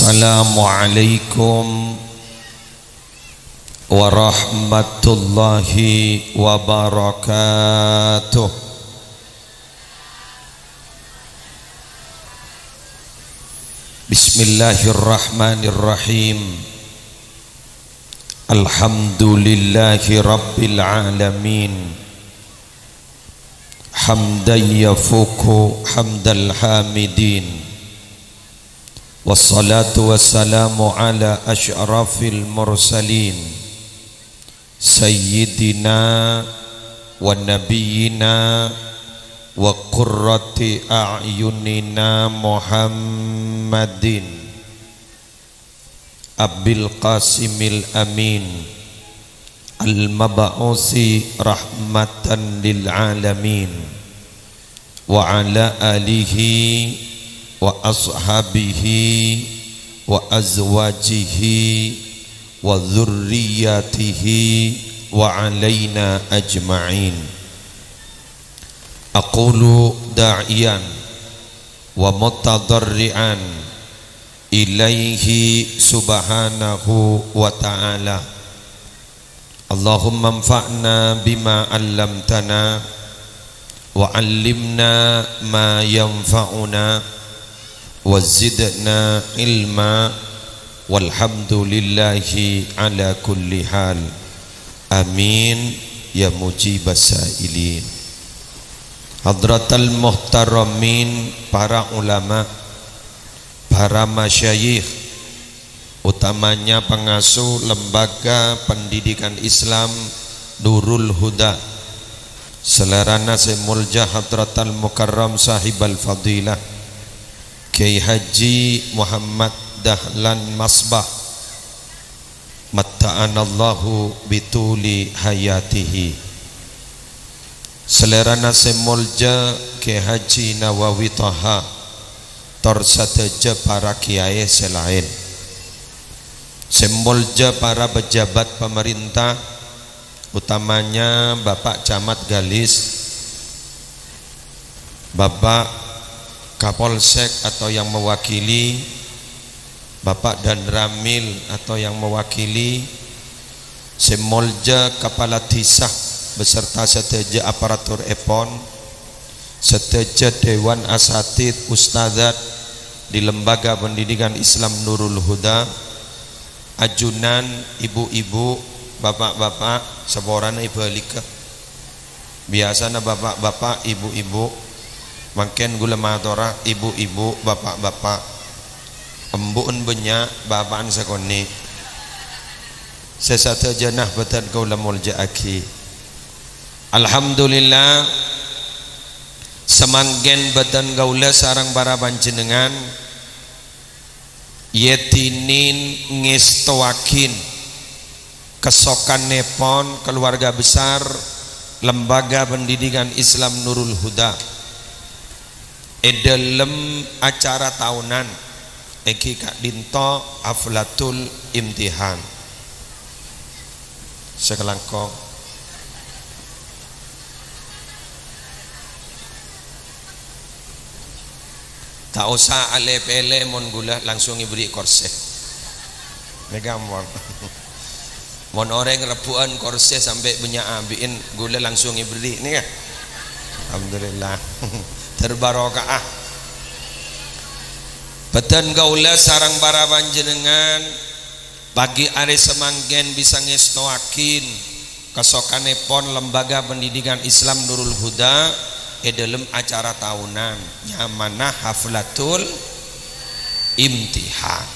Assalamualaikum warahmatullahi wabarakatuh. Bismillahirrahmanirrahim. Alhamdulillahi rabbil alamin. Hamdan yafuku hamdal hamidin. Wassalatu wassalamu ala asyrafil mursalin Sayyidina wa nabiyyina wa qurrati a'yunina Muhammadin Abil Qasimil Amin Al-Mab'usi rahmatan lil alamin wa ala alihi wa ashabihi wa azwajihi wa dhurriyyatihi wa alaina ajma'in. Aqulu da'iyan wa mutadarri'an ilaihi subhanahu wa ta'ala. Allahumma anfa'na bima 'allamtana wa 'allimna ma yanfa'una wazidna ilma walhamdulillahi ala kulli hal. Amin ya mujibas sailin. Hadratal muhtaramin, para ulama, para masyayikh, utamanya pengasuh lembaga pendidikan Islam Nurul Huda, selerana semulja Hadratal Mukarram sahibal fadilah Kiai Haji Muhammad Dahlan Masbah, matta'anallahu bituli hayatihi, selerana semulja Kiai Haji Nawawi Taha, torsateja para kiai selain, semulja para pejabat pemerintah, utamanya Bapak Camat Galis, Bapak Kapolsek atau yang mewakili, Bapak Dan Ramil atau yang mewakili, semolja kepala tisah beserta seteja aparatur EPON, seteja Dewan Asatid Ustadzat di Lembaga Pendidikan Islam Nurul Huda, ajunan ibu-ibu, bapak-bapak, seborana ibu alika, biasanya bapak-bapak, ibu-ibu, makin gula matora, ibu-ibu, bapak-bapak, embuun banyak, bapaan sekoni, sesata janah batan kau lamul ja'aki. Alhamdulillah, semanggen batan gaula sarang para panjenengan yetinin ngestoakin kesokan nepon keluarga besar Lembaga Pendidikan Islam Nurul Huda dalam acara tahunan Eki Kak Dinto Aflatul Imtihan sekelangkong tak usah ale-pele mon gula langsung iberi korse megang mon orang rebuan korse sampai banyak ambiin gula langsung iberi ini kan. Alhamdulillah terbarokah. Beten gaula sarang para panjenengan bagi are semanggen bisa ngestoakin kesokanepon Lembaga Pendidikan Islam Nurul Huda dalam acara tahunan nyamana haflatul imtihan.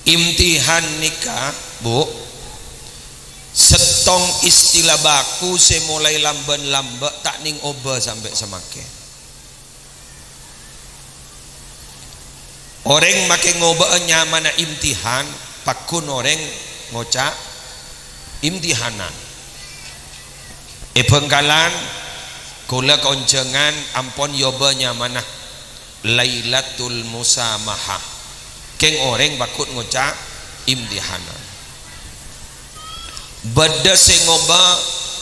Imtihan nikah bu setong istilah baku semulai lamban-lamba tak ning oba sampai semakin orang makin ngoba nyamana imtihan pakun orang ngoca imtihanan pengkalan kula koncengan ampon yoba nyamana Lailatul Musamahah keng orang bakut ngoca imtihanan. Bada sengoba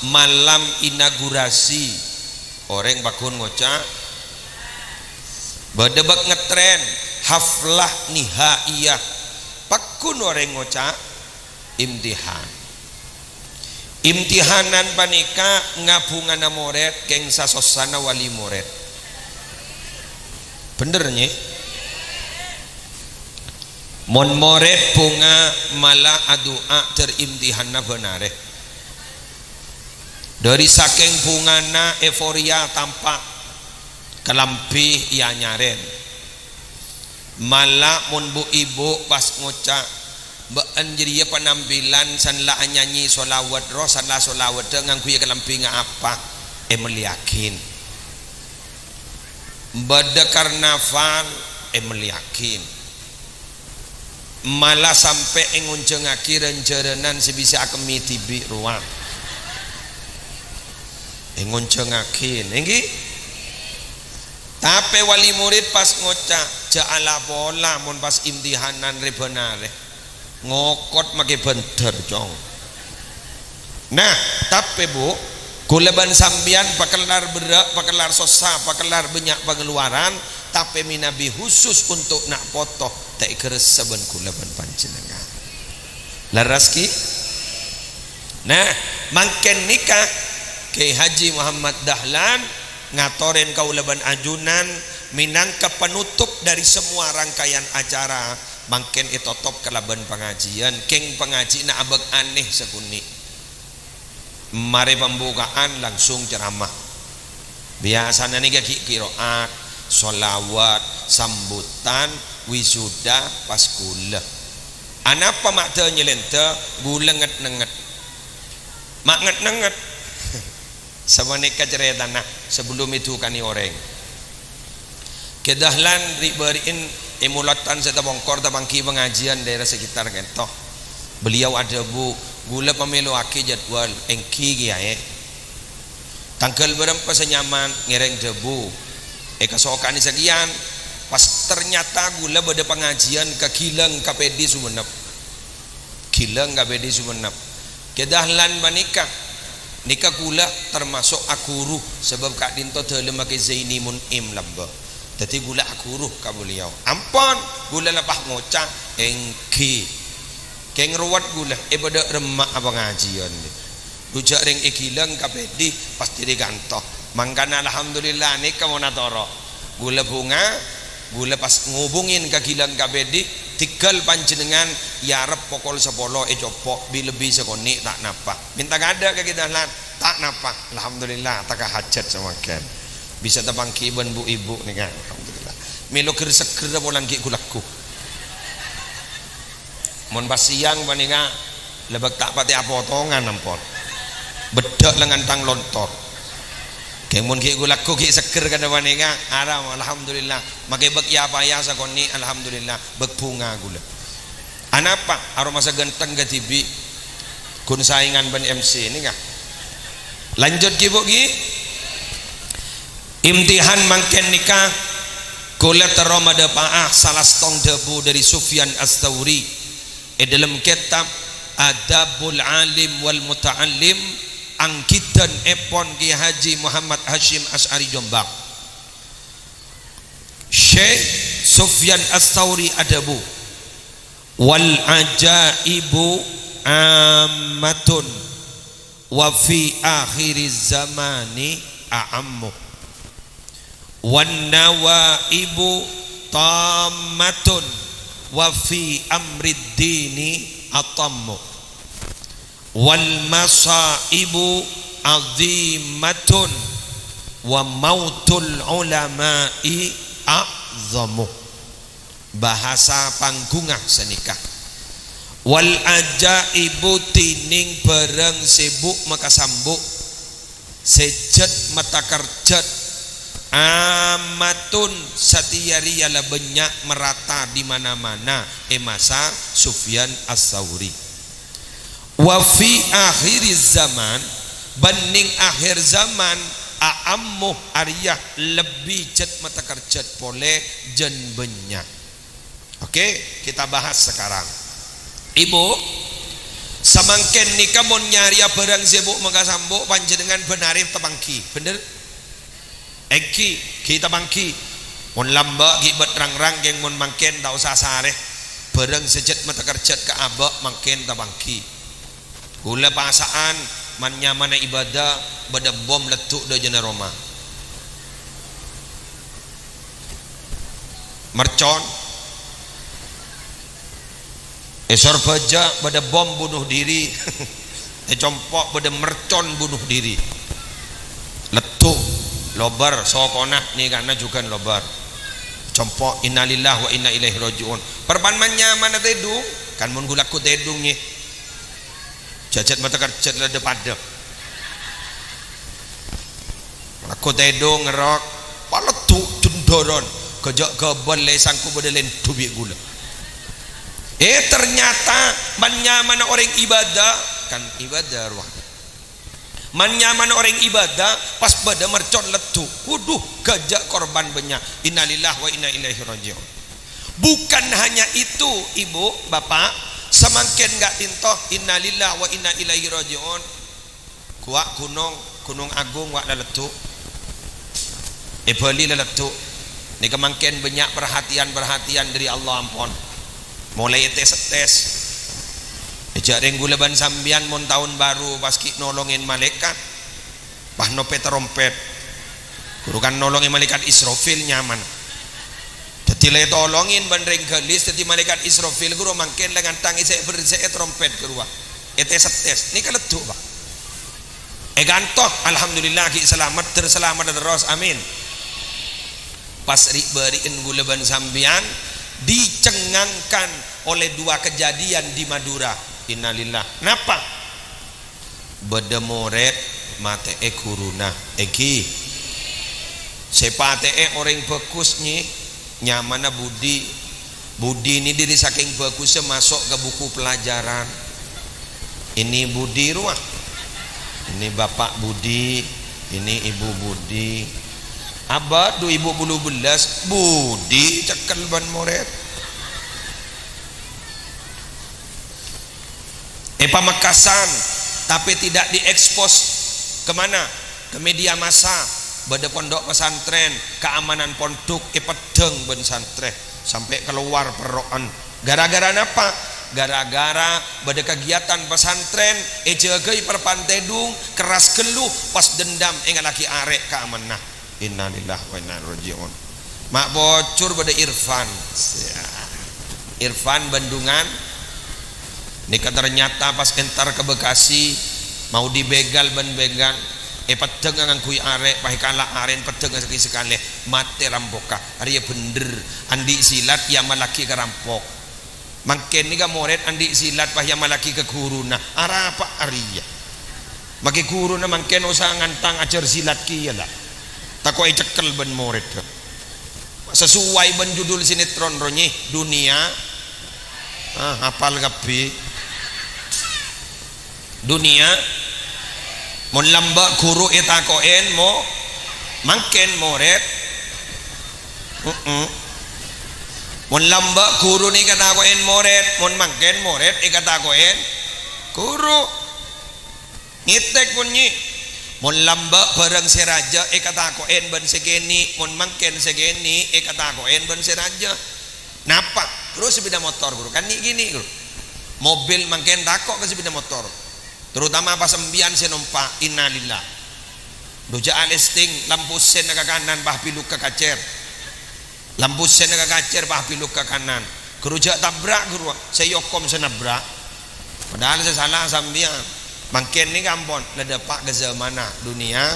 malam inaugurasi orang bakun ngoca bada bak ngetren haflah nihaiyah pakun orang ngoca imtihan. Imtihanan panika ngabungana moret keng sasosana wali moret. Benernya mon moret bunga malah adua terimtihanna benare. Dari saking bungana euforia tampak kelampi ya nyaren. Malah mun bu ibu pas ngoca baan jadi penampilan sanla nyanyi solawat roh sanla solawat dengan kuya kelampi apa meliakin bada karnaval meliakin malah sampai ngunceng akhiran jaranan sebisa kami tibi ruang ngunceng akin ini tapi wali murid pas ngoca ja'ala bola mun pas imtihanan rebenare ngokot make benter cong. Nah tapi bu kuleban sambian pakelar berak pakelar sosa pakelar banyak pengeluaran tapi minabi khusus untuk nak foto tak keres saben kuleban panjenengan laraski. Nah mangken nikah ke Haji Muhammad Dahlan ngatoren kauleban ajunan minangka penutup dari semua rangkaian acara mangken itu top kelaban pengajian keng pengaji na abag aneh sekuni mari pembukaan langsung ceramah biasanya nih kaki kiroat solawat sambutan wisuda pas gula anapa mak te nyelente gula nget mak nget sebenarnya cerita nah sebelum itu kani orang kedahlan ribariin emulatan serta bongkor tabangki pengajian daerah sekitar kentoh beliau ada bu gula pemilu aki jadwal engki ya tanggal berapa senyaman ngereng debu kasokan sekian pas ternyata gula pada pengajian ke Kilang KPD Sumenep Kilang KPD Sumenep kedahlan menikah nikah gula termasuk akuruh sebab Kak Dinto dalam pakai Zaini Munim lamba jadi gula akuruh ka beliau ampon gula lapah ngocah engki keng ruwat gula pada remak apa ngajian rujak ring ikilang kapedi pasti digantoh mangkana alhamdulillah nih kamu natoro gula bunga gula pas ngubungin ke kilang kapedi tinggal panjenengan ya rep pokol sepolo copok bi lebih sekoni tak napa minta gada ke kita lan tak napa alhamdulillah tak hajat sama ken bisa tabangki ban bu ibu nih kan alhamdulillah melo seger bolan ki kulaku mon pas siang paninga lebak tak pati potongan ampun bedak lengan tang lontor kemon ki kulaku ki seger kada paninga aram alhamdulillah make bek ya payah sakoni alhamdulillah bek bunga gula anapa aroma segenteng ke tibi kun saingan ban MC ini kah lanjut ki bu ki imtihan mangken nikah kula teromada paah salah setong debu dari Sufyan As-Tsauri dalam kitab Adabul Alim wal Muta'allim angkitan epon Ki Haji Muhammad Hashim Asy'ari Jombang Syekh Sufyan As-Tsauri adabu wal ajaibu ammatun wa fi akhiriz zamani a'ammu wan nawaibu tammatun wa fi amrid dini atammu wal masaibu azimatun wa mautul ulama'i a'zamu bahasa panggungah senikah wal ajaibu tining bareng sibuk maka sambuk sejet mata kerjet amatun satiari ala banyak merata di mana-mana masa Sufyan As-Tsauri wa fi akhir zaman banding akhir zaman a'ammuh ariyah lebih cet mata kerjat boleh jen banyak. Oke, kita bahas sekarang ibu samangken nikah mon nyari barang sibuk maka sambuk panjenengan benarif tebangki bener Eki kita bangki Mun lamba gibat rang-rang geng mun mangken tak usah sareh bareng sejet mata kerjat ke abak mangken tak bangki gula pasaan man nyamana ibadah bada bom letuk do jana Roma mercon esor baja bada bom bunuh diri compok bada mercon bunuh diri letuk lobar sokonah nih karena juga lobar compok innalillah wa inna ilaihi rajiun perban mana tedung kan mun gulaku tedung nih jajat mata kerjat lada pada aku tedung ngerok paletu jendoron kejak kebal lesangku bedelen tubik gula ternyata mana orang ibadah kan ibadah ruang mana orang ibadah pas pada mercon letu waduh gajak korban banyak innalillah wa inna ilaihi rajiun bukan hanya itu ibu bapak semakin gak tintoh innalillah wa inna ilaihi rajiun kuak gunung agung wak letu Bali letu ini kemangkin banyak perhatian dari Allah ampun mulai tes jareng gula ban sambian mon tahun baru paski nolongin malaikat pah nope trompet kurukan nolongin malaikat Israfil nyaman jadi le tolongin ban reng gelis jadi malaikat Israfil guru mangken dengan tangi saya bersih trompet keluar tes ini kaletu pak gantoh alhamdulillah ki selamat terselamat terus amin pas beriin gula ban sambian dicengangkan oleh dua kejadian di Madura innalillah napa beda moret mate kuruna eki sepate orang bagus nih nyamana budi ini diri saking bagusnya masuk ke buku pelajaran ini budi ruah ini bapak budi ini ibu budi abad 2012 budi cekel ban moret Pamekasan tapi tidak diekspos kemana ke media massa pada pondok pesantren keamanan pondok pedeng ben santren sampai keluar peroan gara-gara apa gara-gara pada kegiatan pesantren jagai perpantedung keras geluh pas dendam enggak lagi arek keamanah innalillah wa inna ilaihi rajiun mak bocor pada Irfan Bandungan nika ternyata pas entar ke Bekasi mau dibegal ban begal pedeng ngangkui arek pahe kalah aren pedeng sekali mate rampoka ari bener andi silat ya malaki ke rampok mangken nika moret andi silat pah ya malaki ke guruna ara apa ariya maki guruna mangken usah ngantang ajar silat kieu lah takoi cekel ban moret sesuai ban judul sinetron ronyi dunia hafal kabeh dunia mon lamba guru etakoen mo mangken moret mon lamba guru ni katakoen moret mon mangken moret katakoen guru ngitek punyi mon lamba bareng seraja katakoen ban segeni mon mangken segeni katakoen ban seraja napa terus sepeda motor guru kan gini guru mobil mangken takok ke sepeda motor terutama pas sembian senompa innalillah dojaan esting lampu sen ke kanan bah piluk ke kacer lampu sen ke kacer bah piluk ke kanan kerujak tabrak guru saya yokom senabrak padahal saya salah sambian mangken ni gampon lada pak ke zamana dunia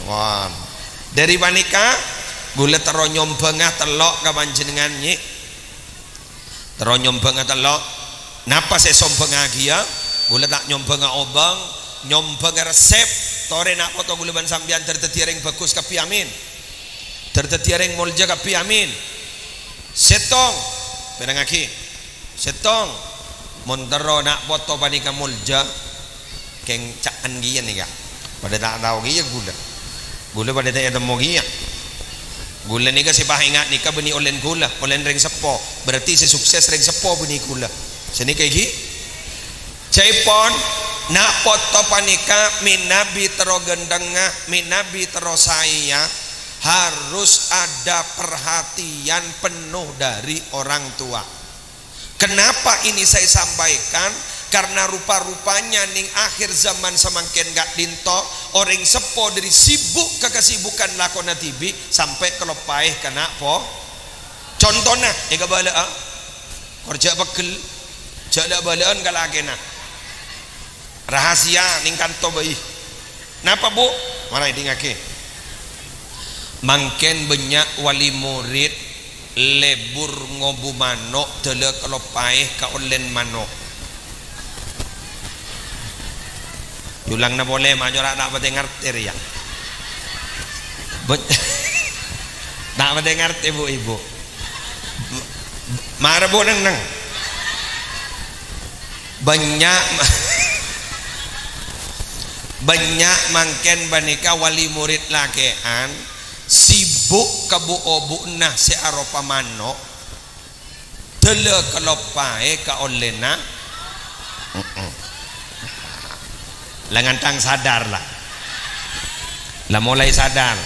wah dari wanika gula teronyom bengah telok ke panjenengan nyi teronyom bengah telok napa saya sombeng agia gula tak nyombang obang nyombang resep tore nak foto gula ban sambian tertetiareng bagus kapi amin tertetiareng molja kapi amin setong pedangaki setong montero nak foto panika molja keng caan gian nih kak pada tak tahu gia gula pada tak ada mau gia gula nika si ingat nika beni olen gula olen reng sepo berarti si sukses reng sepo beni gula sini kayak gini Caipon nak foto panika minabi tero gendengah minabi tero saya harus ada perhatian penuh dari orang tua. Kenapa ini saya sampaikan? Karena rupa-rupanya ning akhir zaman semakin gak dinto orang sepo dari sibuk ke kesibukan lakona TV sampai kelepai kena po. Contohnya ega bala kerja pegel jada balaan kalakena rahasia ning kanto bayi. Napa bu? Mana dingake? Mangken banyak wali murid lebur ngobu manok tele kelepai ka online manok. Yulang na boleh majora tak pati ngerti ya. Tak pati ngerti bu ibu. Mara bu neng. Banyak mangken banika wali murid lakean sibuk kabu obu nah si aropa manok tele kelopai ka olena lengan tang sadar lah mulai sadar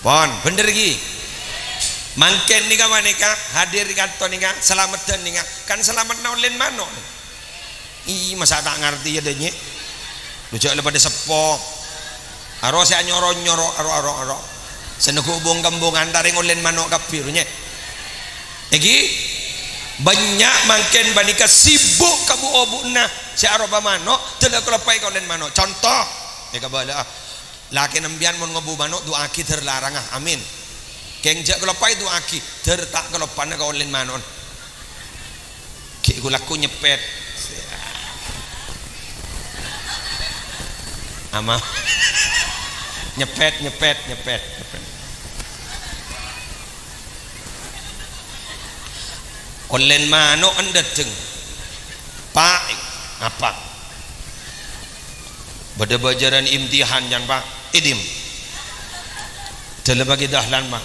pon bener gi mangken nika manika hadir di kantor nika selamatan nika kan selamat naulin manok masa tak ngerti ya denye lucu lepas sepo aro saya nyoro aro senuku hubung kembung antaring ulen manok kapirnya egi banyak mangken banika sibuk kabu obuna si aroba manok tidak kelepai kaulen manok. Contoh mereka bala laki nembian mon ngobu manok dua aki terlarang amin kengjak kelepai dua aki tertak kelepan kaulen manok ki gulaku nyepet ama nyepet online mano anda teng pak apa pada bajaran imtihan yang pak idim dalam bagi dahlan mak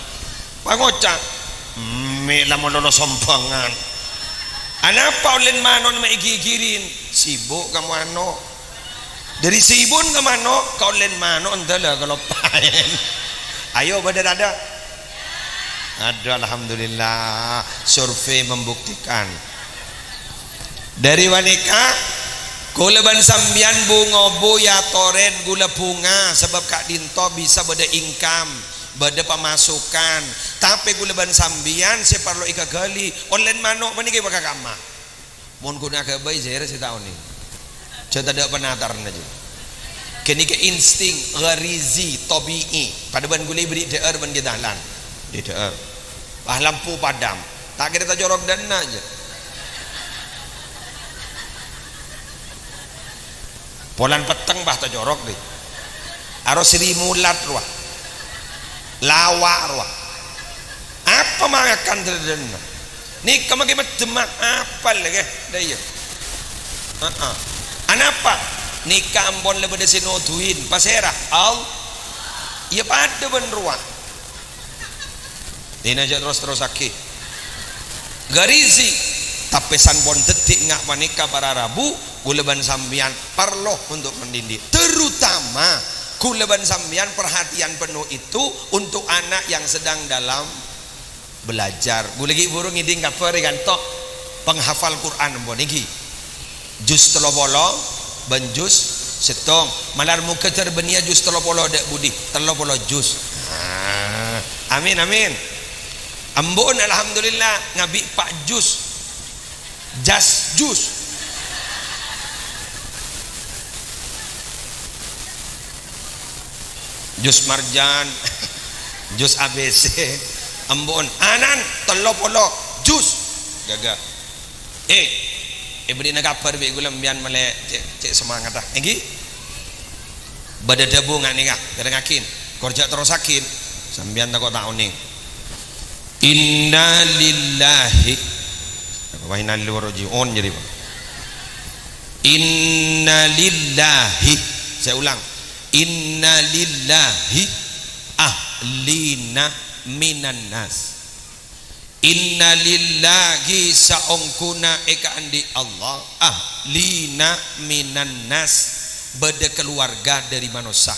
pak ngocak me lama lolos sompangan anapa online mano na maigigirin sibuk kamu ano dari sibun ke mano kau online mano antala kalau paen ayo pada ada alhamdulillah survei membuktikan dari wanita kuleban sambian bunga ya toren gula bunga sebab kak dinto bisa beda income beda pemasukan tapi kuleban sambian saya perlu ika gali online manok mana kaya bakal kama mohon guna ke bayi saya si tahun ini saya tidak penatar aja kini ke insting garizi tobi'i pada ban gula beri deer ban kita lan deer lampu padam tak kira tak jorok dan aja polan peteng bah tak jorok deh aros rimulat ruah lawak ruah apa makan terdengar nih kamu gimana demak apa lagi dah ya anapa nikah ambon lebih dari sinotuin pasera al ya pada ben ruah ini aja terus sakit garizi tapi sanbon detik ngak manika para rabu kuleban sambian perlu untuk mendidik terutama kuleban sambian perhatian penuh itu untuk anak yang sedang dalam belajar gulegi burung ngiding kafer kan tok penghafal Quran boniki jus telobolo benjus setong malar muka terbenia jus telobolo dek budi telobolo jus amin ambon alhamdulillah ngabi pak jus jas jus jus marjan jus ABC ambon anan telopolo jus gaga beri nak kapar be gulam bian male cek semangat dah enggi bada debu ngak nih ngakin kerja terus sakin sambian tak tahu nih inna lillahi wa inna ilaihi raji'un jadi inna lillahi saya ulang inna lillahi ahlina minan nas inna lillahi saongkuna eka andi Allah ahlina minan nas beda keluarga dari manusia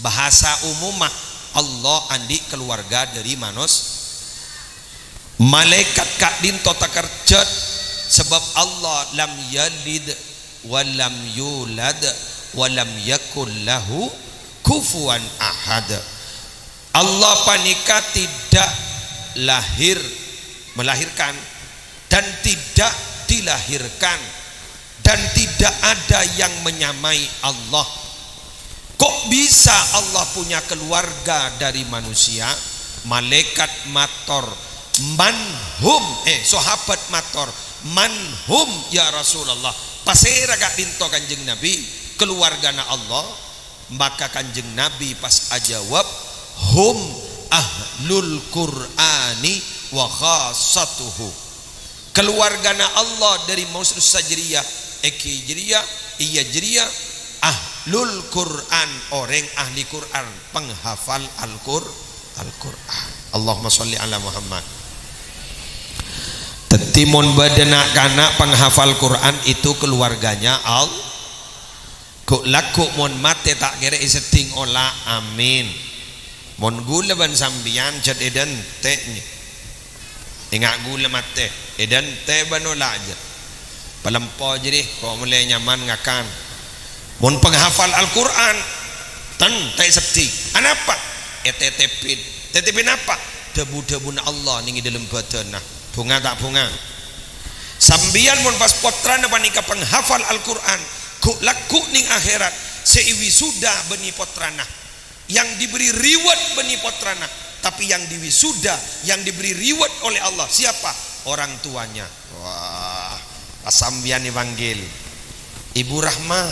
bahasa umumah Allah andi keluarga dari malaikat kak dinto takerjat sebab Allah lam yalid walam yulad walam yakul lahu kufuwan ahad. Allah panika tidak melahirkan dan tidak dilahirkan dan tidak ada yang menyamai Allah. Kok bisa Allah punya keluarga dari manusia? Malaikat mator manhum sahabat mator manhum ya Rasulullah pasera gak dinto kanjeng Nabi keluargana Allah. Maka kanjeng Nabi pas ajawab hum ahlul Qur'ani wa khassatuhu, keluargana Allah dari Mausud Sajriyah eki Jiriyah iya Jiriyah ahlul Quran, orang ahli Quran, penghafal Al-Quran. Allahumma sholli ala Muhammad. Tetimun badana kana penghafal Quran itu keluarganya Allah. Kok laku mon mate tak kira iseting ola amin. Mon gula ban sambian jad edan te ni. Ingat gula mate edan te banola aja. Palempo jadi kok mulai nyaman ngakan. Mon penghafal Al-Quran ten tai septi anapa tetepin apa debu-debu Allah ningi dalam badan nah bunga tak bunga sambian mon pas potrana panika penghafal Al-Quran ku laku ning akhirat seiwi sudah beni potrana yang diberi reward beni potrana tapi yang diwisuda yang diberi reward oleh Allah siapa? Orang tuanya. Wah sambian dipanggil Ibu Rahma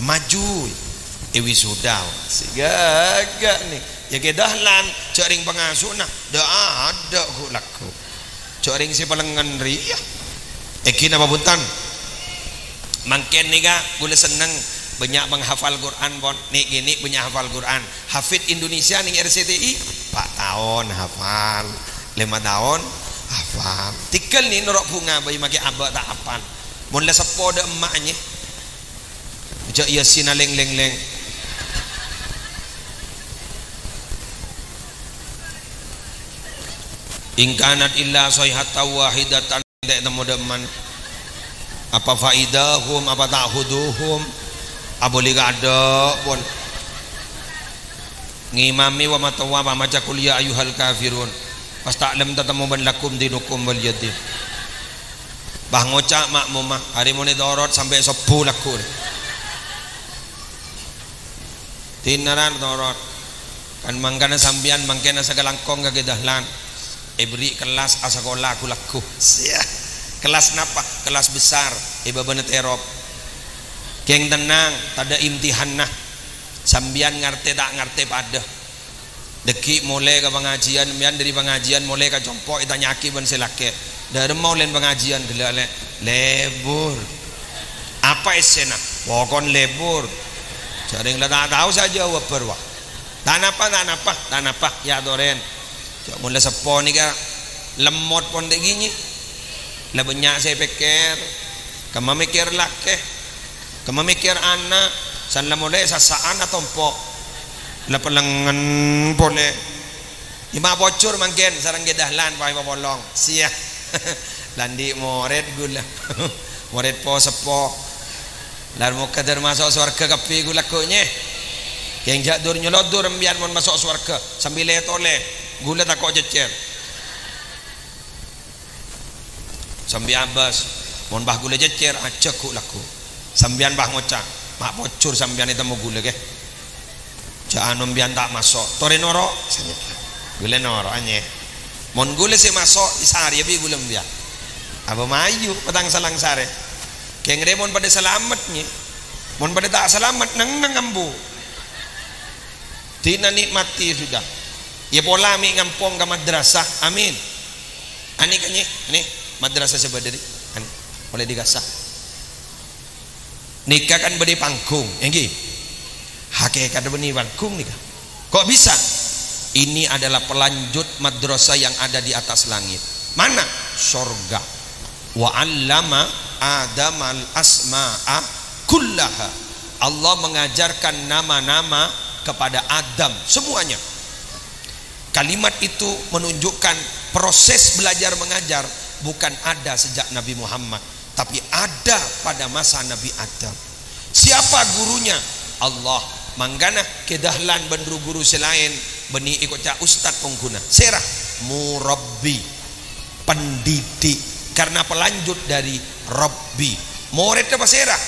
maju iwi sudah sigagak nih ya kedahlan caring pengasuh nah dah ada ku laku caring si palengan ria ekin apa buntan mangken nih kak gula seneng banyak menghafal Quran pon nih gini banyak hafal Quran hafid Indonesia nih RCTI 4 tahun hafal 5 tahun hafal tikel nih norok bunga bayi makai abak tak hafal mun la sepo de emaknya baca Yasin leng ingkanat illa sayhatan wahidatan tidak temu deman apa faidahum apa ta'khuduhum aboli ada pun ngimami wa matawa maca qul ya ayyuhal kafirun pas ta'lam tatamu ban lakum dinukum wal yadin bah ngocak makmumah hari muni dorot sampai 10 laku tinaran dorot kan mangkana sambian mangkana sagalangkong kagedahlan ibri kelas asakola aku laku sia kelas napa kelas besar iba benet erop keng tenang tada imtihan nah sambian ngarte tak ngarte pada deki mulai ke pengajian mian dari pengajian mulai ke jompo ita nyaki ban selake dari mau len pengajian gelale lebur apa esena pokon lebur jaring lah tak tahu saja waperwa tak napa ya doren cak mulai sepo ni ka lemot pon dek gini lah banyak saya pikir kama mikir lake kama mikir anak san la mulai sasaan atau pok la pelengan boleh ima bocor mangken sarang gedahlan pai bolong sia landi moret gula moret po sepo lar mo kadar masuk surga kapi gula konye yang jadur nyelodur biar mon masuk surga sambil letole gula tak kok jecer sambil abas mon bah gula jecer aja ku laku sambian bah ngocak mak bocor sambian itu mau gula ke jangan bian tak masuk tore noro gula noro anye mon gula si masuk isari abi gula bian apa mayu petang salang sare keng remon pada selamatnya mon pada tak selamat nang ambu tina nikmati sudah ya pola mi ngampong ke madrasah amin ani kanye ani madrasah sebadari ani boleh digasah nikah kan beri panggung enggi hakikat beni panggung nikah kok bisa ini adalah pelanjut madrasah yang ada di atas langit mana surga wa 'allama adamal asma'a kullaha Allah mengajarkan nama-nama kepada Adam semuanya. Kalimat itu menunjukkan proses belajar mengajar bukan ada sejak Nabi Muhammad, tapi ada pada masa Nabi Adam. Siapa gurunya? Allah. Manggana kedahlan bandru guru selain beni ikutnya ustad pengguna serah murabbi, pendidik, karena pelanjut dari Rabbi. Murid apa serah?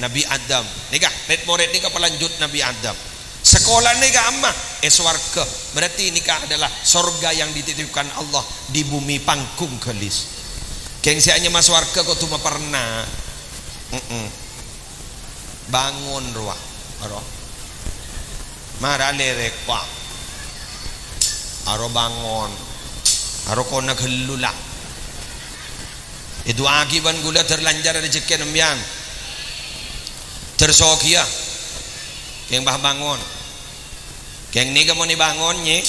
Nabi Adam. Nika red murid nika pelanjut Nabi Adam. Sekolah nika amma swarga. Berarti nika adalah sorga yang dititipkan Allah di bumi pangkung gelis. Keng sianya mas warga kok cuma pernah bangun ruah aro marale rekwa aro bangun aro kona gelula itu akiban gula terlanjar rezeki nembian tersokia keng bah bangun keng ni kamu ni bangun ni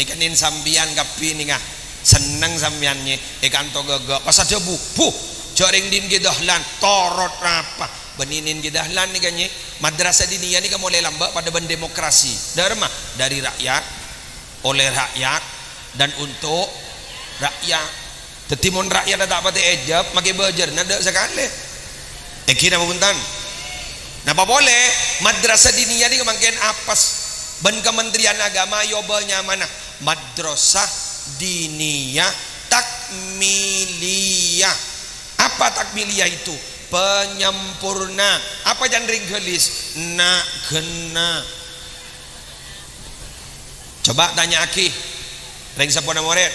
kanin sambian kapi ni ngah seneng sambiannya ikan to gagak pas ada buh jaring din gidahlan torot apa beninin gidahlan nih kanye madrasah diniyah nih kamu mulai lambak pada berdemokrasi dari rakyat oleh rakyat dan untuk rakyat. Tetimun rakyat ada apa teh ejab makai bajar nada sekali kira puntan napa boleh madrasah diniyah nih kemangkian apas ben kementerian agama yobanya mana madrasah diniyah takmiliyah. Apa takmiliyah itu? Penyempurna. Apa jangan ring gelis nak gena. Coba tanya aki ring sapona murid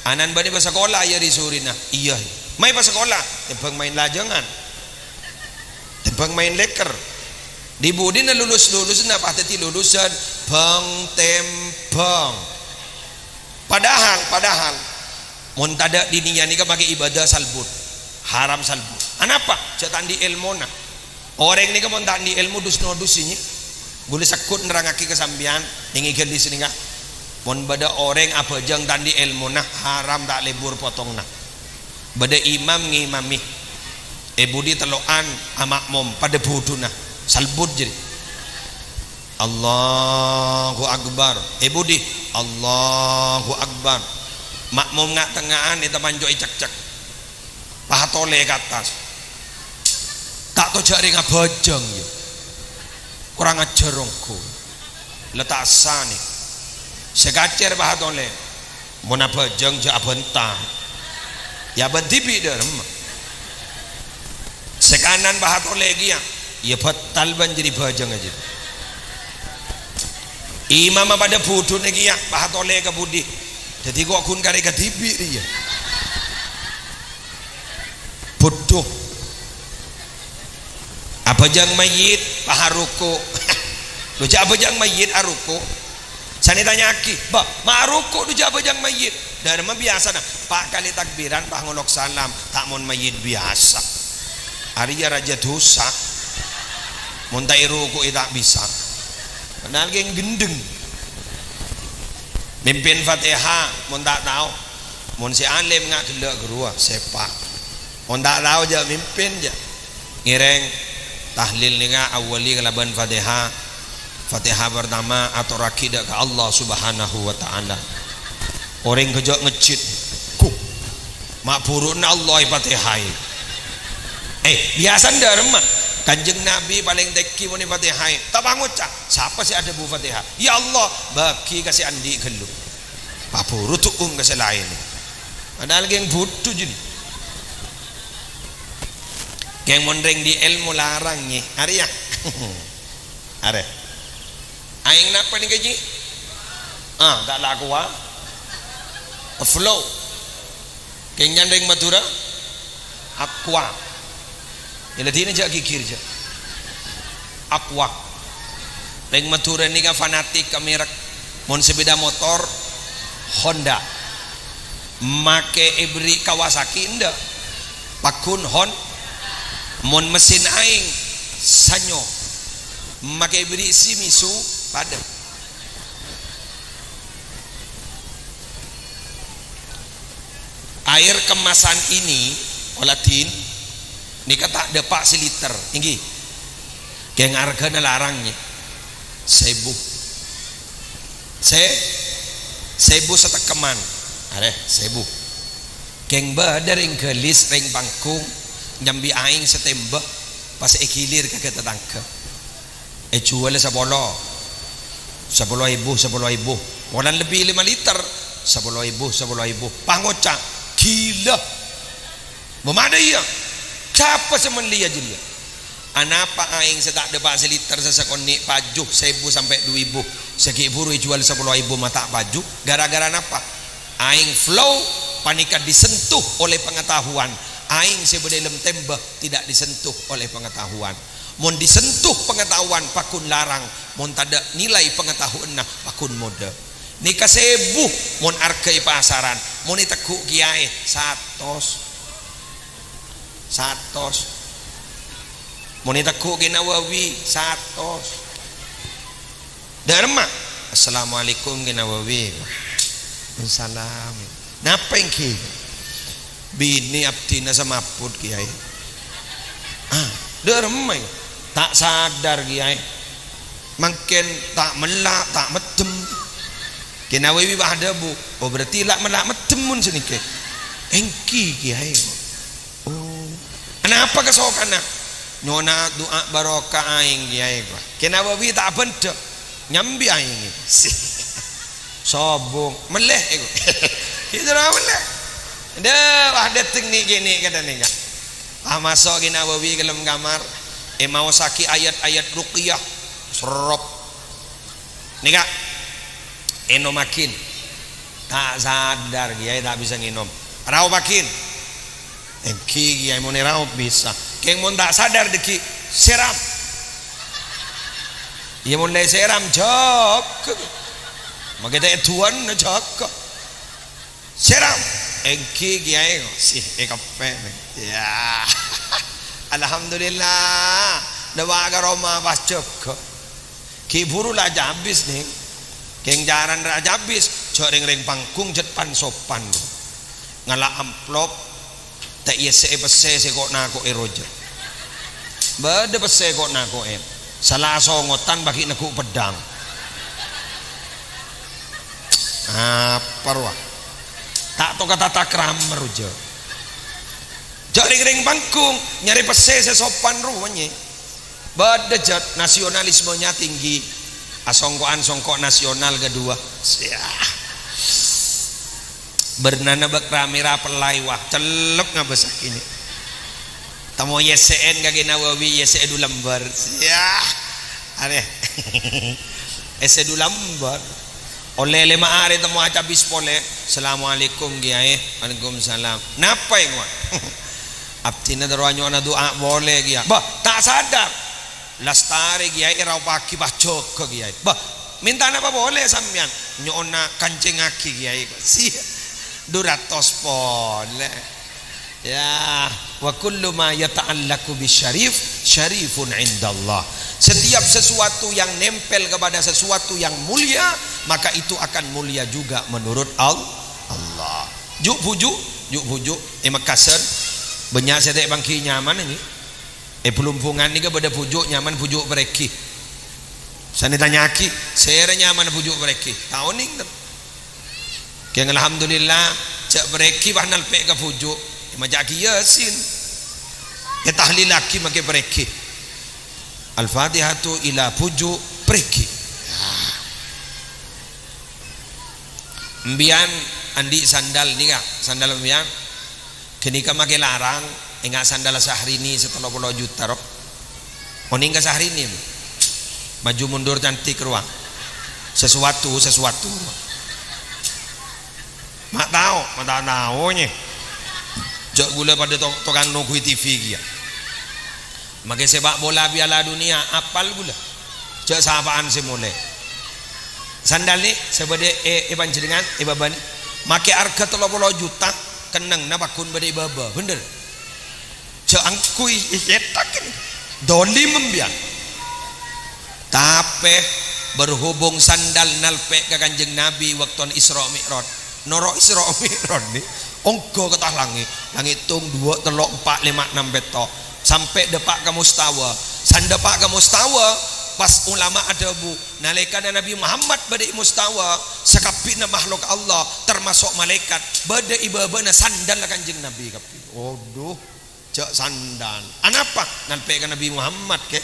anan bani pas sekolah ya disurina iya mai pas sekolah tembang main lajangan tembang main leker di budi na lulus na pateti lulusan bang tembang padahal mun tada dininya nika pakai ibadah salbut haram salbut anapa cetan di ilmu na orang nika mun tak di ilmu dusno dusinya boleh sakut nerangaki kesambian ingi gelis nika mun bada orang apa jang tandi ilmu nah haram tak lebur potong nah bada imam ngimami budi teloan amakmum pada budu nah salbut jadi Allahu Akbar budi Allahu Akbar makmum ngak tengahan itu panjoi cek pahatole ke atas tak tahu jari ngabajang ya kurang ajar rongku letak sani sekacer pahatole mau nabajang jak bentar ya bentipi dah sekanan pahatole lagi ya batal banjiri bajang aja imam pada bodoh lagi ya pahatole ke budi jadi kok kun kare ke tibi dia bodoh apa jang mayit paharuko lu jak apa jang mayit aruko sani tanya aki bah maruko lu jak apa jang mayit dan mah biasa nah pak kali takbiran pak ngolok salam tak mon mayit biasa hari ya raja dosa montai ruko tak bisa kenal geng gendeng mimpin Fatihah mon tak tahu mon si alim ngak gelak gerua sepak mon tak tahu aja mimpin aja ngireng tahlil ni ngak awali kalaban Fatihah pertama atau rakidah ke Allah subhanahu wa ta'ala orang kejak ngecit ku mak burun Allah Fatihah biasa ndak remah Kanjeng Nabi paling teki muni Fatihah tak bangun cak siapa sih ada bu Fatihah ya Allah bagi kasih andi gelu pak buru tuung kasih lain padahal geng butuh jadi geng mondreng di ilmu larangnya hari ya hari aing napa nih gaji tak laku flow geng nyandeng Madura aqua ila dina jak kikir jak aqua reng Madura ni ka fanatik ka merek mon sepeda motor Honda make ibri Kawasaki ndak pakun hon mon mesin aing sanyo make ibri Shimizu pada air kemasan ini olatin nika tak depak siliter tinggi geng harganya larangnya 1000 sebu setekeman are sebu keng badar ing gelis ring pangkung nyambi aing setembah pas ikilir ke tetangga jual 10.000 walan lebih 5 liter 10.000 pangocak gila memada iya siapa semenli aja dia anapa aing setak depak seliter sesekoni pajuh 1.000 sampai 2.000 segi buru jual 10.000 mata pajuh gara-gara napa aing flow panika disentuh oleh pengetahuan aing sebelum tembah tidak disentuh oleh pengetahuan mun disentuh pengetahuan pakun larang mun tada nilai pengetahuan nah pakun mode nika 1.000 mun arkai pasaran mun itekuk kiai 100 mun itekuk ki Nawawi 100 derma assalamualaikum ki Nawawi salam napa engki bini abdina samaput kiai derma tak sadar kiai makin tak melak tak medem ki Nawawi ada bu oh berarti lak melak medem mun senike engki kiai oh kenapa kesokana nyona doa barokah aing kiai ki Nawawi tak benda nyambi aing sobong meleh iku kita ora meleh dah ada teknik gini kata nih kak masuk ki Nawawi ke dalam kamar mau saki ayat-ayat ruqyah serop nih kak eno makin tak sadar kiai tak bisa nginom raup makin ki kiai mau raup bisa keng mau tak sadar deki seram ia mulai seram jok makanya tuan jok seram engki kiai sih kape ya alhamdulillah dawa ke Roma pas jok ki buru lah habis nih keng jaran raja habis jok ring pangkung jet pan sopan ngala amplop tak iya pese kok nako eroja bade pese kok nako salah songotan bagi nekuk pedang apa ruah tak to kata takramer ujo jok ring pangkung nyari pese sesopan ruwanya bade jat nasionalismenya tinggi songkok nasional kedua bernana bak ramira pelai wah celep ngabesak ini tamu YSN kaki Nawawi YSN du lembar aneh YSN du lembar oleh 5 hari temu aca bispole assalamualaikum kiai waalaikumsalam napa yang wah abtina daruanyo na doa boleh kiai bah tak sadar lastari kiai rau paki bacok kiai bah minta apa boleh sampean nyona kancing aki kiai sih duratos boleh ya wa kullu ma yata'allaku bisyarif syarifun indallah setiap sesuatu yang nempel kepada sesuatu yang mulia maka itu akan mulia juga menurut Allah juk bujuk Makassar banyak sedek bangki nyaman ini pelumpungan ni ke pada pujuk nyaman pujuk bereki saya tanya aki saya nyaman pujuk bereki tahun ni keng alhamdulillah cak bereki bahnal pek ke pujuk majak yasin ya tahlil laki make bereki al-fatihatu ila pujuk bereki mbian andi sandal ni kak sandal mbian kini ka make larang enggak sandal Syahrini setelah 10 juta rok oning ka Syahrini maju mundur cantik ruang sesuatu mak tahu nya jok gula pada tukang nunggu TV dia makai sepak bola piala dunia apal gula jok sapaan semule sandal ni sebade panjenengan baba ni makai harga 30 juta kenang napakun bade baba bener jok angkui yetak ini doli membiang tapi berhubung sandal nalpek ke kanjeng Nabi waktu Isra Mi'raj norok Isra Mi'raj ni ongko ketah langit tung 2 3 4 5 6 betok sampai depak ke mustawa san depak ke mustawa pas ulama ada bu nalika Nabi Muhammad badai mustawa sakapina makhluk Allah termasuk malaikat badai ibabana sandal kanjeng Nabi kapi waduh cak sandal anapa nampai ke Nabi Muhammad ke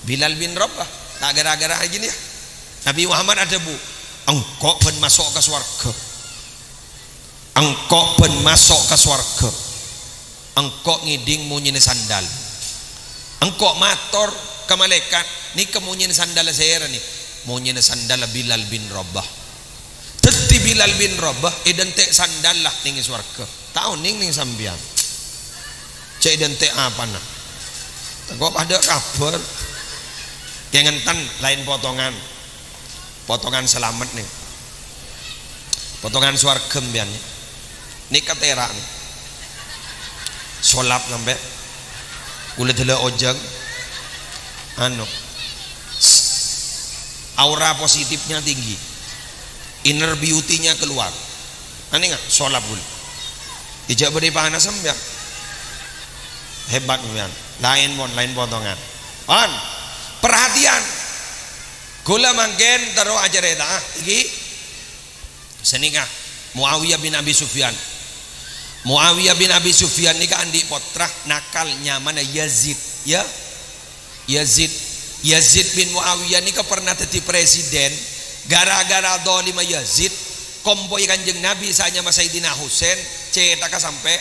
Bilal bin Rabah tak gara-gara gini ya Nabi Muhammad ada bu engkau pun masuk ke swarga engkau pun masuk ke swarga engkau ngiding munyin sandal engkau mator ke malaikat ni kemunyin sandal saya ni munyin sandal Bilal bin Rabah teti Bilal bin Rabah identik sandal lah ning swarga tahu ning sambian cek identik apa nak kok ada kabar kengentan lain potongan selamat nih potongan swarga mbian ni katera nih solap sampai kulit hele ojeng anu aura positifnya tinggi inner beauty-nya keluar aneh nggak solap dulu ijak beri panas sampai hebat mbian lain potongan on perhatian gula mangken taruh aja reta iki senikah Muawiyah bin Abi Sufyan ini kan andi potrah nakal nyaman Yazid ya Yazid bin Muawiyah ini pernah jadi presiden gara-gara dolima Yazid kompoi kanjeng Nabi sanya mas Sayyidina Husain cetaka sampai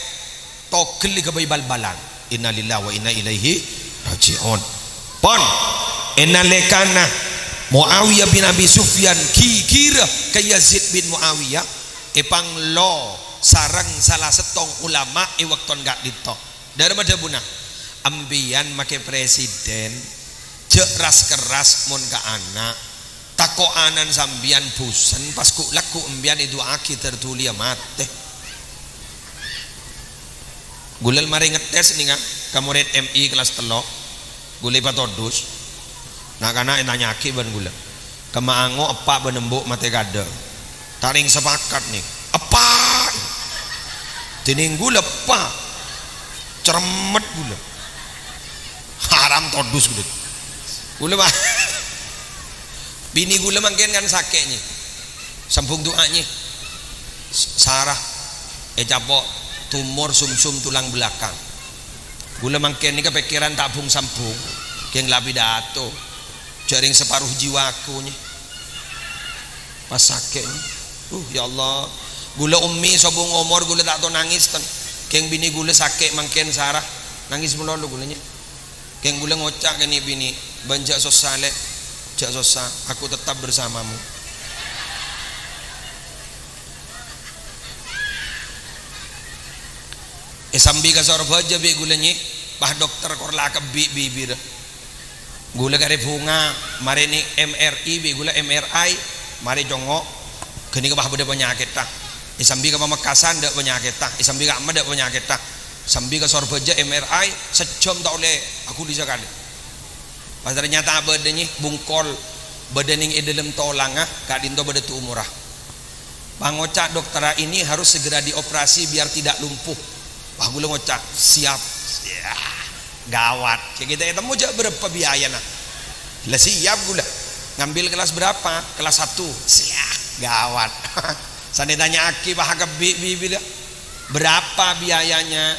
togel ke bal-balan innalillahi wa inna ilaihi rajiun pon enalekana Muawiyah bin Abi Sufyan kira ke Yazid bin Muawiyah epang lo sarang salah setong ulama waktu enggak ditok dari mana buna ambian make presiden jeras keras mon ka anak tako anan sambian busen pas ku laku ambian itu aki tertulia mate gulel mari ngetes nih kan kamurid MI kelas telok gulai patodus nah karena nanya aki ban gula kemaango apa benembuk mate gada taring sepakat nih apa tining gula apa ceremet gula haram todus gula mah bini gula mangken kan sakenya sambung doanya sarah capok tumor sumsum tulang belakang gula mangken ini kepikiran tabung sambung keng lapidato jaring separuh jiwaku nih pas sakenya ya Allah gula ummi sobong omor gula tak tahu nangis kan keng bini gula sakit mangken sarah nangis melulu gulanya keng gula ngocak keni bini banjak sosale jak sosa aku tetap bersamamu sambil ke sorba aja bi gulanya bah dokter korla ke bibir gula kare bunga mari ni MRI bi gula MRI mari jongok kini ke bah beda penyakit tak sambil ke Pamekasan dak penyakit tak sambil ke Ahmad dak penyakit tak sambil ke sorbaja MRI sejam tak oleh aku bisa kali pas ternyata badannya bungkol badan yang dalam tolangah kadinto badan tu umurah pangocak dokter ini harus segera dioperasi biar tidak lumpuh wah gula ngocak siap ya, gawat kayak kita ketemu aja berapa biaya nah lah siap gula ngambil kelas berapa kelas 1 siap gawat sandi tanya aki bahag bibi berapa biayanya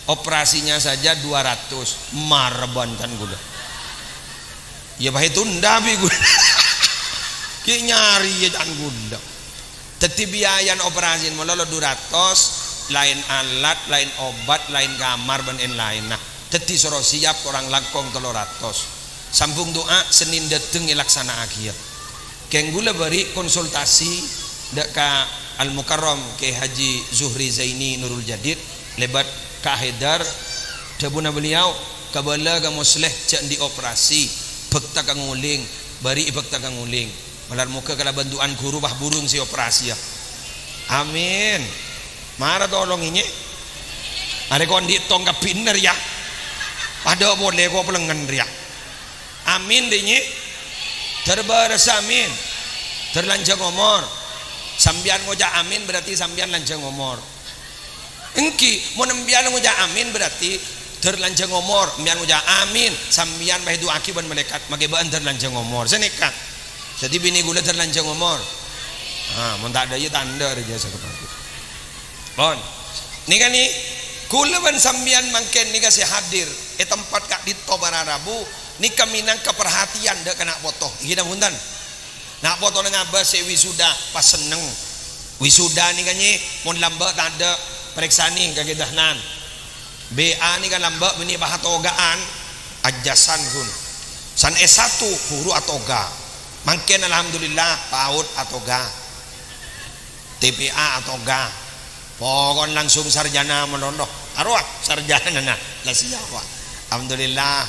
operasinya saja 200 marban kan gula ya bah itu ndabi gula ki nyari ya kan gula teti biaya operasi mololo 200 lain alat lain obat lain kamar dan lain nah teti soro siap orang langkong 300 sambung doa Senin dateng laksana akhir keng gula beri konsultasi dak ka Al Mukarram ke Haji Zuhri Zaini Nurul Jadid lebat ka Haidar dabuna beliau kabala ka musleh cak dioperasi bekta ka nguling bari bekta ka nguling malar muka kala bantuan guru bah burung si operasi ya amin mara tolong ini are kon ditong ka pinner ya pada boleh ko pelengan ya amin dinyi terbaras amin terlanjang ngomor sambian ngojak amin berarti sambian lanjang ngomor engki mau nembian ngojak amin berarti terlanjang ngomor mian uja amin sambian bah doa aki ban malaikat mage ban terlanjang ngomor seneka jadi bini gula terlanjang ngomor mun tak ada ieu tanda aja sakepake bon nika ni kula ban sambian mangken nika si hadir tempat kak dito bararabu nika minang keperhatian dek kena foto gina punten nak foto dengan abah si wisuda pas seneng wisuda nika nyi mun lamba tak ada periksani kagedahnan BA ni kan lambak bini bahatogaan ajasan hun san S1 huru atoga mangken alhamdulillah paut atoga TPA atoga pokon langsung sarjana menoloh arwah sarjana nah lah siapa alhamdulillah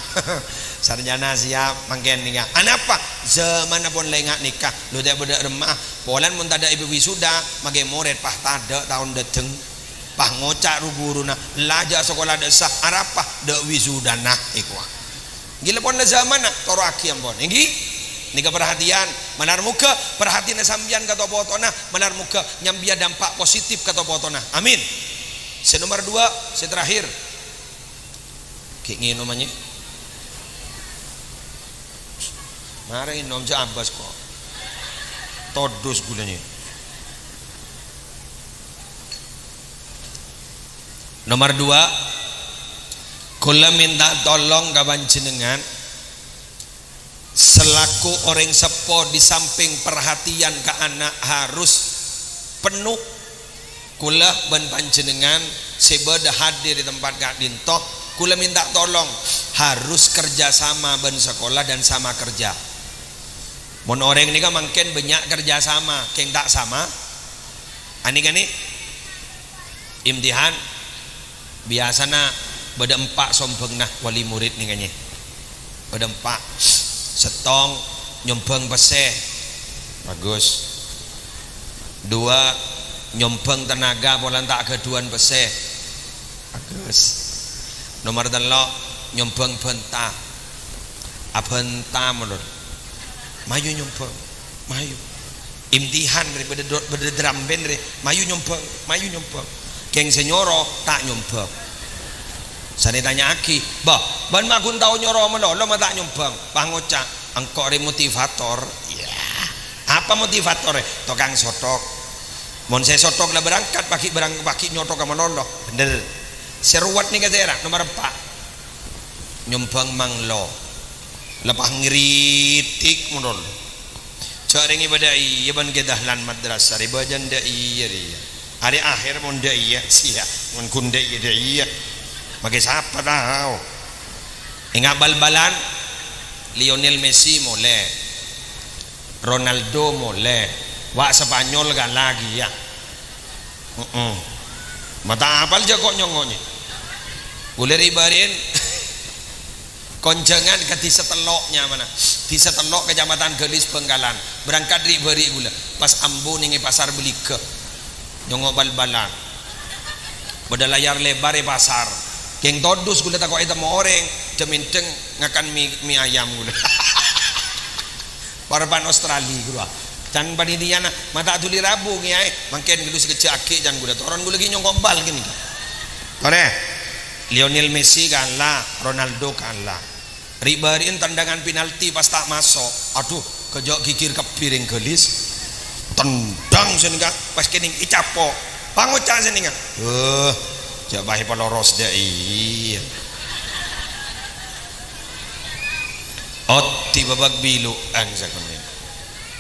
sarjana siap mangken nikah anapa zaman pun lengak nikah lu dak bedak remah polan mun tada ibu wisuda mage murid pah tada tahun deteng pah ngocak guruna lajar sekolah desa arapah de wisudana ikwa gila pon zaman toro aki ampun inggi nika perhatian manar muka perhatian sambian kata potona manar muka nyambia dampak positif kata potona amin nomor 2 terakhir ki nginum namanya mari nom jambas kok todos gulanya nomor 2 kula minta tolong kawan jenengan selaku orang sepo di samping perhatian ke anak harus penuh kula ben panjenengan sebeda hadir di tempat Kak Dinto kula minta tolong harus kerjasama ben sekolah dan sama kerja mon orang ini kan mungkin banyak kerjasama keng tak sama ani kan nih imtihan biasana beda 4 sombeng nah wali murid nih kayaknya beda 4 setong nyombeng peseh bagus 2 nyombeng tenaga polan tak keduan peseh bagus nomor 3 nyombeng bentah abentah menurut mayu nyombeng mayu imtihan daripada drum band mayu nyombeng geng senyoro tak nyombang saya tanya aki bah ban magun tahu nyoro menolong mah tak nyombang bah ngocak engkau motivator ya apa motivator tukang sotok mon saya sotok lah berangkat paki nyotok ke menolong bener seruat nih kata nomor 4 nyombang manglo lepas ngiritik menolong cari ibadah iya ban kedahlan madrasah ribajan da iya hari akhir mon da iya sia mon kunde iya bagi siapa tahu ingat bal-balan Lionel Messi boleh Ronaldo boleh wak Spanyol kan lagi ya mata apal aja kok nyongonya boleh ribarin konjangan ke di seteloknya mana di setelok kecamatan Gelis Bengkalan berangkat ribari gula pas ambu ningi pasar beli ke nyongok bal-balan pada layar lebar pasar geng todus gula tak kau itu mau orang ceminteng ngakan mie ayam gula parapan Australia gula dan pada dia nak mata tuli rabu ngiai makin gulu sekecil akik jangan gula orang gula lagi nyongok bal gini kore Lionel Messi kalah Ronaldo kalah ribarin tendangan penalti pas tak masuk aduh kejok kikir ke piring Gelis tendang sini pas kening icapo pangocak sini jabahi paloros dai otti babak bilu angsa kami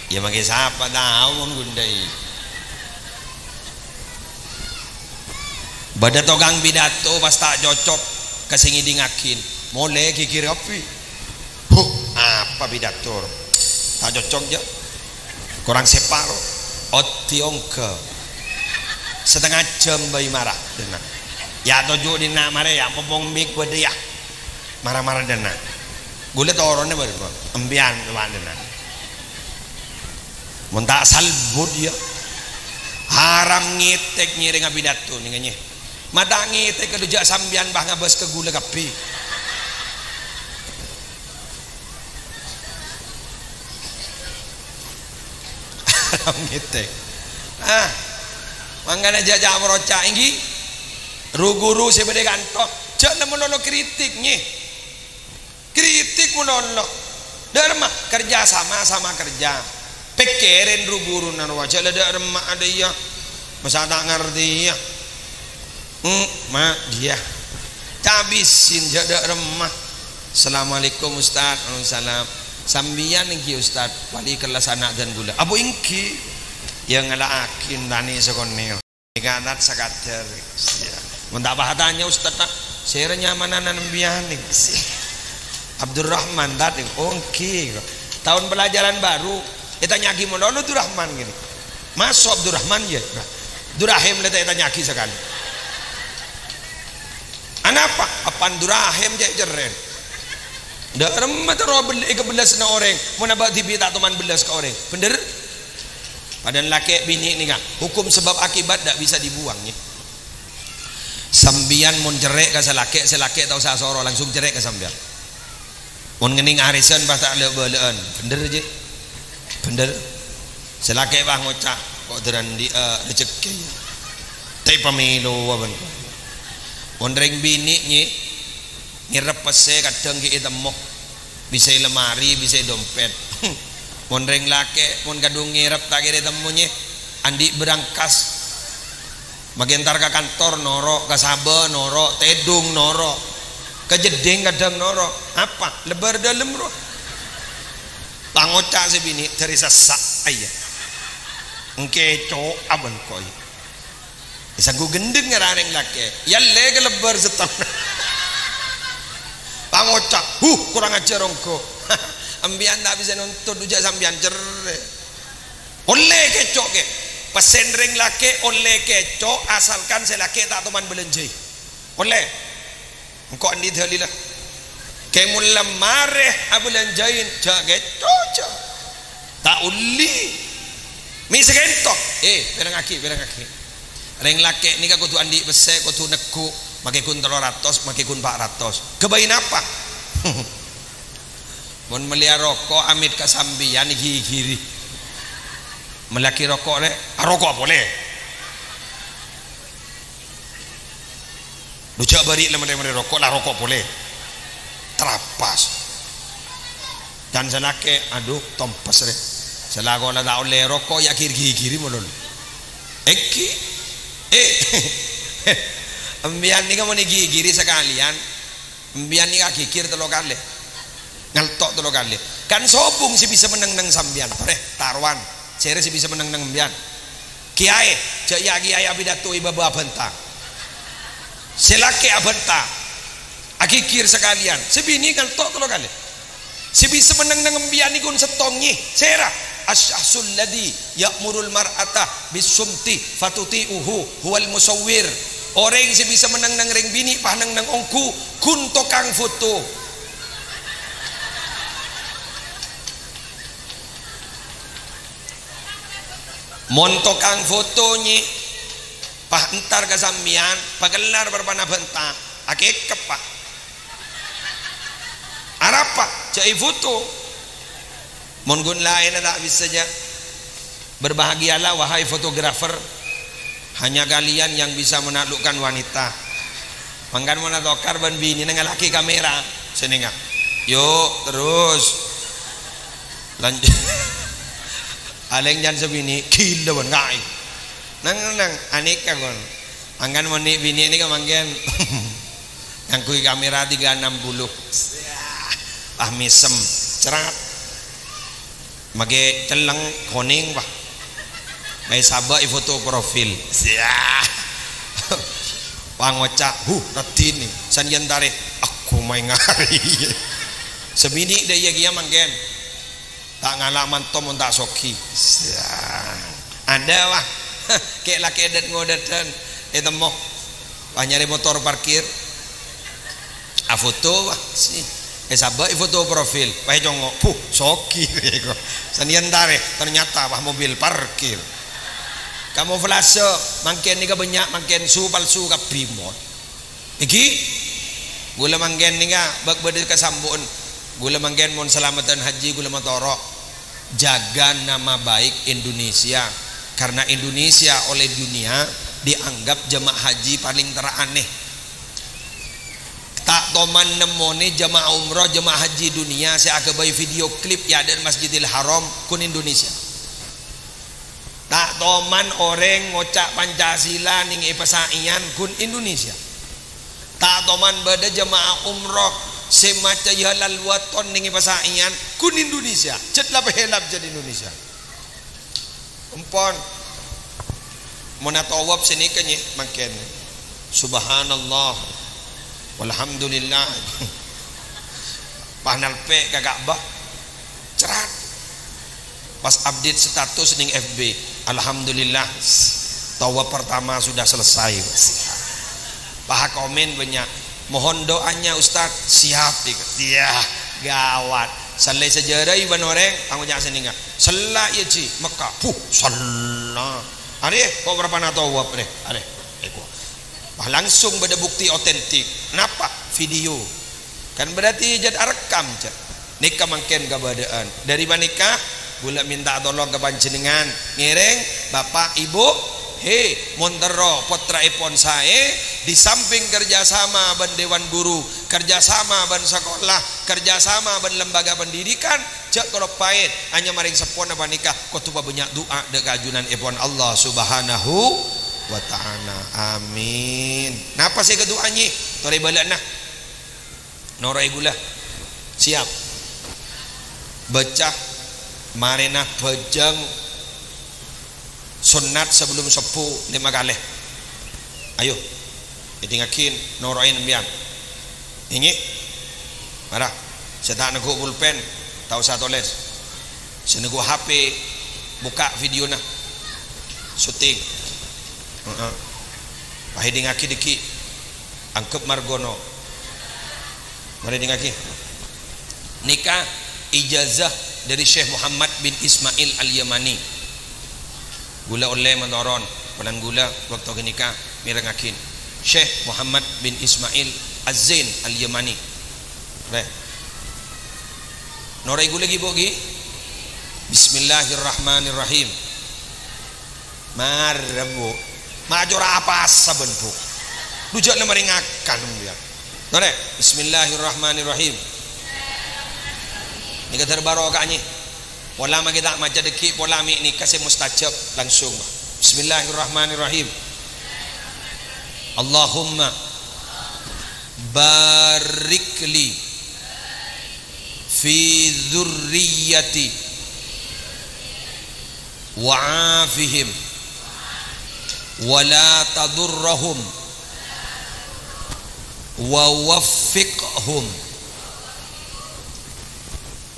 ya magi siapa tahu mun gundai bada togang bidato pas tak cocok kesingi dingakin mulai kikir api apa bidato tak cocok ya kurang separo otti ongke setengah jam bayi marah dengan ya tujuh di nak marah ya popong mik pada ya marah-marah dana gulet orangnya baru embian tuan dana muntak salbut ya haram ngitek nyiring abidato nih mata ngitek kedujak sambian bah ngabas ke gula kapi haram ngitek mangkana jajak meroca inggi ru guru sebede kantok jangan melolo kritiknya, kritik melolo derma kerja sama kerja pikirin ruburunan wajah ada remah ada ya masa tak ngerti ya mak dia tabisin jada remah. Assalamualaikum Ustaz. Waalaikumsalam. Sambian ingki Ustaz wali kelas anak dan gula abu ingki yang ngelakin tani sekonil ngadat sakater mentak bahatanya Ustaz tak serenya mana nambian nih Abdurrahman tadi ongki tahun pelajaran baru kita nyaki monono Abdurrahman gini masuk Abdurrahman ya Durahim leta kita nyaki sekali anapa apaan Durahim jek jeren dak remah taro beli ke belas na orang mau nabak tibi tak teman belas ke orang bener padahal laki bini ni kan hukum sebab akibat tak bisa dibuangnya sambian mun jerek ke selaki tau sasoro langsung jerek ke sambian mun ngening arisan pas tak lebelan bener je bener selaki bang ngocak kok teran di rezeki tapi pemilu waban mun ring bini ni ngirep pese kadang ki temok bisa lemari bisa dompet mun ring lake mun kadung ngirep tak kira temunya andi berangkas bagian tar ke kantor noro ke sabe noro tedung noro ke jeding kadang noro apa lebar dalam roh pangocak sebini dari sesak ayah engke cok aban koi bisa gue gendeng ngerareng lake ya le ke lebar setang pangocak kurang ajar ongko ambian tak bisa nonton ujak sambian jere oleh kecok ke pesen ring lake oleh kecok asalkan selake tak teman belenjai oleh engkau andi dhalilah kemulam mareh abelanjain jak kecok tak uli misekentok berang aki ring lake ni kudu andi bese kudu neku makai kun 300 makai kun 400 kebain apa mun melia rokok amit kasambian gigi melaki rokok le rokok boleh lucak bari le mere rokok lah rokok boleh terapas dan senake aduh tompes re selago la tak oleh rokok ya gigi molol eki ambian ni kamu ni gigi sekalian ambian ni kikir telo kali ngeltok telo kali kan sobung si bisa menang nang sambian taruan cere si bisa menang nang ambian kiai cak ya kiai abidato iba abenta selake abenta akikir sekalian sebini ngeltok telo kali si bisa menang nang ambian ni kun setongi cera asyahsul ladhi ya'murul mar'ata bisumti fatuti'uhu huwal musawwir orang yang bisa menang nang ring bini panang nang ongku kun tokang foto mon tokang fotonya pah entar kesambian pagelar berpana bentak akek kepak arapa cai foto mon gun lain tak bisa saja berbahagialah wahai fotografer hanya kalian yang bisa menaklukkan wanita mangkan mana tokar ban bini nang laki kamera sini ngak yuk terus lanjut aleng jan sebini gila ban ngai nang aneka kon angkan mani bini ini kemangken yang kui kamera 360 misem cerat mage celeng koning bah may sabak foto profil pangocak ratini sanyan tarik aku main ngari sebini dia kia mangken tak ngalaman tom tak soki ada wah kayak laki edet ngodetan temok nyari motor parkir foto wah si sabak foto profil pahe jongok soki sanyan tarik ternyata wah mobil parkir kamu flase mangken ni ka banyak mangken su palsu ka primot iki gula mangken ni ka bagbede ka sambun gula mangken mon selamatan haji gula motoro jaga nama baik Indonesia karena Indonesia oleh dunia dianggap jemaah haji paling teraneh tak toman nemone jemaah umrah jemaah haji dunia saya akan bayi video klip ya dari Masjidil Haram kun Indonesia tak toman orang ngocak Pancasila ning epasaian kun Indonesia tak toman bada jemaah umrah semaca halal waton ning epasaian kun Indonesia cetlah helap jadi Indonesia umpon monatawab sini kenye makin subhanallah walhamdulillah panal pe kagak bah cerat pas update status ning FB alhamdulillah tawab pertama sudah selesai paha komen banyak mohon doanya Ustaz siap dia gawat salai sejarah iban orang tanggung jawab seninga selak ya ci Mekah salah are kok berapa na tawab deh are langsung pada bukti otentik kenapa video kan berarti jadi rekam cak nikah mangken kabadaan dari nikah gula minta tolong ke panjenengan ngereng bapak ibu montero potra ipon saya di samping kerjasama ban dewan guru kerjasama ban sekolah kerjasama ban lembaga pendidikan cak kalau pahit hanya maring sepon apa nikah kau tuh banyak doa dek ajunan ipon Allah subhanahu wa ta'ala amin napa sih keduanya tore balik nah norai gula siap baca marena bajang sunat sebelum sepuh 5 kali ayo ditingakin norain biang ini marah saya tak nego pulpen tahu saya tulis saya nego HP buka video nah syuting pahidi ngaki diki angkep margono mari dingaki nikah ijazah dari Syekh Muhammad bin Ismail Al-Yamani gula oleh mentoron pelan gula waktu nikah mirengakin Syekh Muhammad bin Ismail Az-Zain Al-Yamani re norai gula gibogi Bismillahirrahmanirrahim marabo major apa saben bu dujak na maringakan dia nore Bismillahirrahmanirrahim ni kata barokahnya pola kita maca deki pola ni kasih mustajab langsung Bismillahirrahmanirrahim Allahumma barikli fi dzurriyyati wa afihim wala tadurrahum wa waffiqhum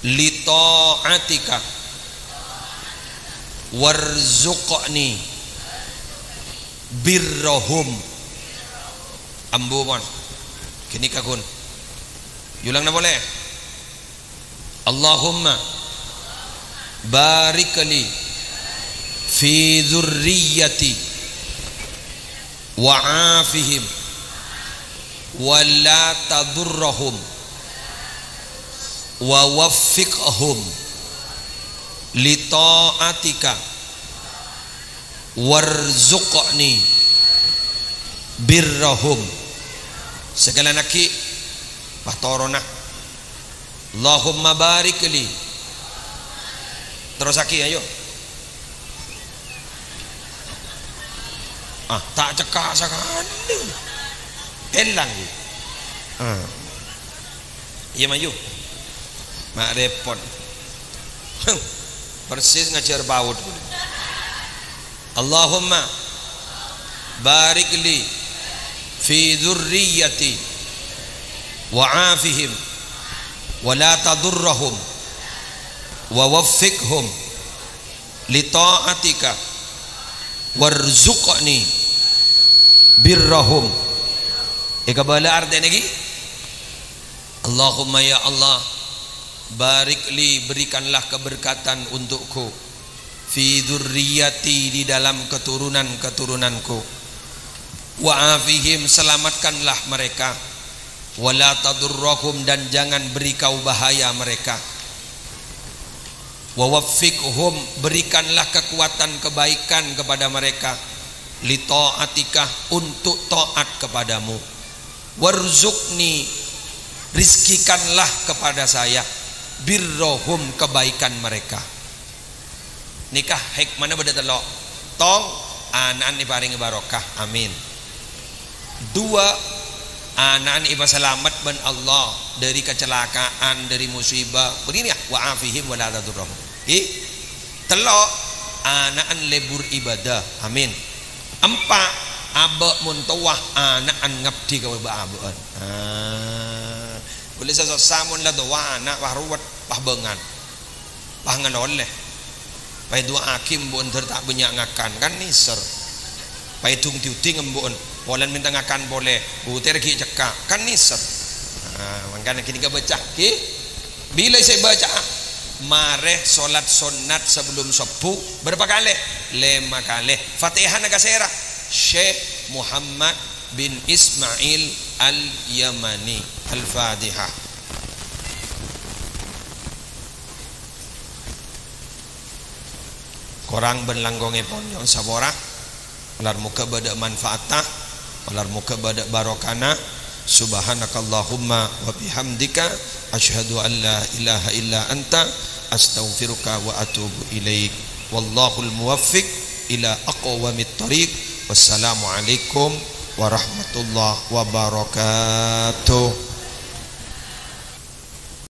li ta'atika warzuqni birrahum ambu mon kini kagun yulang na boleh Allahumma barik li fi dzurriyyati wa afihim wa la tadurrahum wa waffiqhum li ta'atika warzuqni birrahum segala naki patorona Allahumma barik li terus aki ayo tak cekak sakande elang iya maju mak repot persis ngajar baut Allahumma barik li fi dzurriyyati wa afihim wa la tadurrahum wa waffiqhum li ta'atika warzuqni birrahum ikabala arti lagi Allahumma ya Allah barik li berikanlah keberkatan untukku fi dzurriyyati di dalam keturunan-keturunanku wa afihim selamatkanlah mereka wala tadurrahum dan jangan beri kau bahaya mereka wa waffiqhum berikanlah kekuatan kebaikan kepada mereka li ta'atika untuk taat kepadamu warzuqni rizkikanlah kepada saya birrohum, kebaikan mereka. Nikah hikmahnya beda telok tong anak diparingi barokah, amin. Dua, anak iba selamat ben Allah dari kecelakaan, dari musibah begini ya, wa afihim wa la tadurrahum. Telok anak lebur ibadah, amin. Empat, abak muntawah anak ngabdi ka baabeun. Boleh sasa samun la doa anak wah ruwet pah bengan. Pah nganoleh. Pai dua hakim bon tak banyak ngakan kan niser. Pai tung tiuting embon bolan minta ngakan boleh. Buter ki cekak kan niser. Makanya kini ka baca ki. Bila saya baca mareh solat sunat sebelum subuh berapa kali? 5 kali. Fatihah naga serah Syekh Muhammad bin Ismail Al-Yamani. Al-Fatihah. Korang berlanggonge ponyon sabora ular muka bada manfaatah ular muka bada barokana. Subhanakallahumma wa bihamdika asyhadu an la ilaha illa anta astaghfiruka wa atubu ilaik. Wallahul muwaffiq ila aqwamit thariq. Wassalamu alaikum warahmatullahi wabarakatuh.